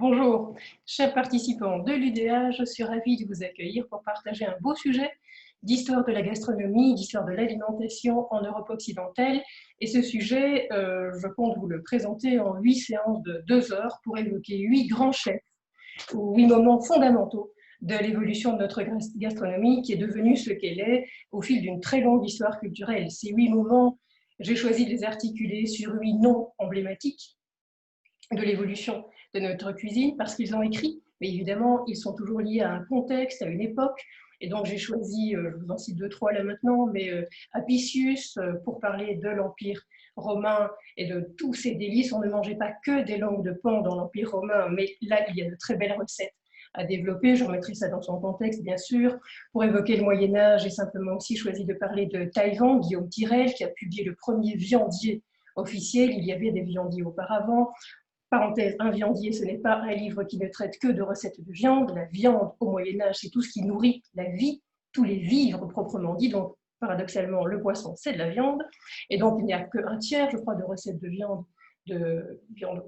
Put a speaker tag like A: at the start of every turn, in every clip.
A: Bonjour, chers participants de l'UDA, je suis ravie de vous accueillir pour partager un beau sujet d'histoire de la gastronomie, d'histoire de l'alimentation en Europe occidentale. Et ce sujet, je compte vous le présenter en 8 séances de 2 heures pour évoquer 8 grands chefs ou 8 moments fondamentaux de l'évolution de notre gastronomie qui est devenue ce qu'elle est au fil d'une très longue histoire culturelle. Ces 8 moments, j'ai choisi de les articuler sur 8 noms emblématiques de l'évolution de notre cuisine parce qu'ils ont écrit, mais évidemment, ils sont toujours liés à un contexte, à une époque. Et donc, j'ai choisi, je vous en cite deux, trois là maintenant, mais Apicius pour parler de l'Empire romain et de tous ses délices. On ne mangeait pas que des langues de pan dans l'Empire romain, mais là, il y a de très belles recettes à développer. Je remettrai ça dans son contexte, bien sûr. Pour évoquer le Moyen-Âge, j'ai simplement aussi choisi de parler de Taïwan, Guillaume Tirel, qui a publié le premier viandier officiel. Il y avait des viandiers auparavant. Parenthèse, un viandier, ce n'est pas un livre qui ne traite que de recettes de viande. La viande au Moyen-Âge, c'est tout ce qui nourrit la vie, tous les vivres proprement dit. Donc, paradoxalement, le poisson, c'est de la viande. Et donc, il n'y a qu'un tiers, je crois, de recettes de viande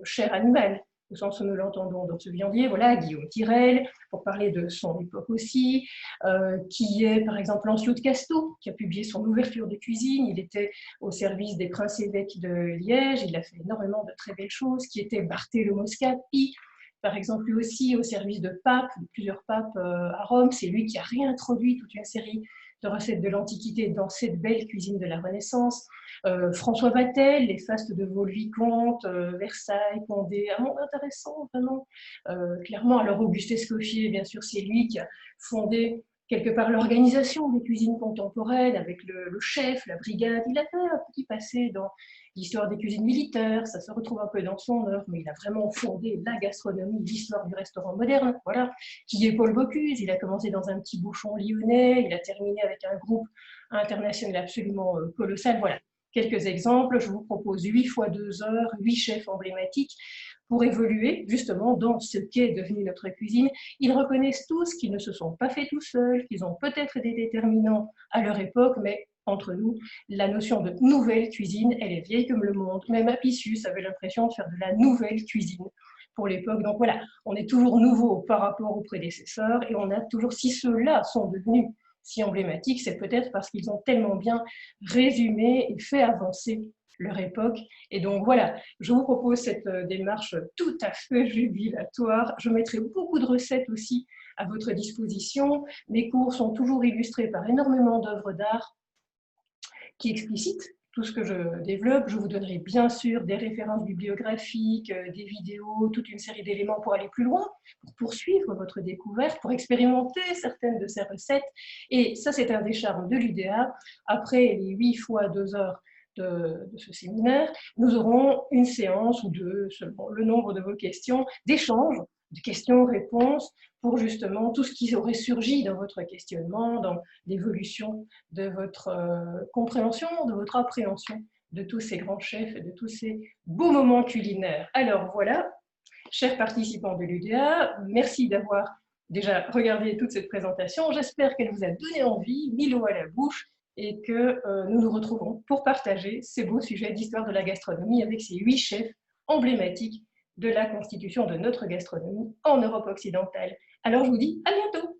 A: chair animale, au sens où nous l'entendons dans ce viandier. Voilà, Guillaume Tirel, pour parler de son époque aussi, qui est, par exemple, Lancelot de Casteau, qui a publié son ouverture de cuisine. Il était au service des princes-évêques de Liège. Il a fait énormément de très belles choses, qui était Barthélemy Moscati, par exemple, lui aussi au service de papes, de plusieurs papes à Rome. C'est lui qui a réintroduit toute une série de recettes de l'Antiquité dans cette belle cuisine de la Renaissance. François Vatel, les fastes de Vaux-le-Vicomte, Versailles, Condé, un monde intéressant, vraiment. Clairement, alors Auguste Escoffier, bien sûr, c'est lui qui a fondé quelque part l'organisation des cuisines contemporaines avec le chef, la brigade. Il a fait un petit passé dans l'histoire des cuisines militaires, ça se retrouve un peu dans son œuvre, mais il a vraiment fondé la gastronomie, l'histoire du restaurant moderne. Voilà. Qui est Paul Bocuse, il a commencé dans un petit bouchon lyonnais, il a terminé avec un groupe international absolument colossal. Voilà, quelques exemples. Je vous propose 8 fois 2 heures, 8 chefs emblématiques pour évoluer justement dans ce qu'est devenu notre cuisine. Ils reconnaissent tous qu'ils ne se sont pas faits tout seuls, qu'ils ont peut-être des déterminants à leur époque, mais entre nous, la notion de nouvelle cuisine, elle est vieille comme le monde. Même Apicius avait l'impression de faire de la nouvelle cuisine pour l'époque. Donc voilà, on est toujours nouveau par rapport aux prédécesseurs et on a toujours, si ceux-là sont devenus si emblématiques, c'est peut-être parce qu'ils ont tellement bien résumé et fait avancer leur époque. Et donc voilà, je vous propose cette démarche tout à fait jubilatoire. Je mettrai beaucoup de recettes aussi à votre disposition. Mes cours sont toujours illustrés par énormément d'œuvres d'art qui explicitent tout ce que je développe. Je vous donnerai bien sûr des références bibliographiques, des vidéos, toute une série d'éléments pour aller plus loin, pour poursuivre votre découverte, pour expérimenter certaines de ces recettes. Et ça, c'est un des charmes de l'UDA. Après les 8 fois 2 heures de ce séminaire, nous aurons une séance ou deux, selon le nombre de vos questions, d'échange, de questions-réponses, pour justement tout ce qui aurait surgi dans votre questionnement, dans l'évolution de votre compréhension, de votre appréhension de tous ces grands chefs et de tous ces beaux moments culinaires. Alors voilà, chers participants de l'UDA, merci d'avoir déjà regardé toute cette présentation. J'espère qu'elle vous a donné envie, mis l'eau à la bouche et que nous nous retrouverons pour partager ces beaux sujets d'histoire de la gastronomie avec ces 8 chefs emblématiques de la constitution de notre gastronomie en Europe occidentale. Alors je vous dis à bientôt.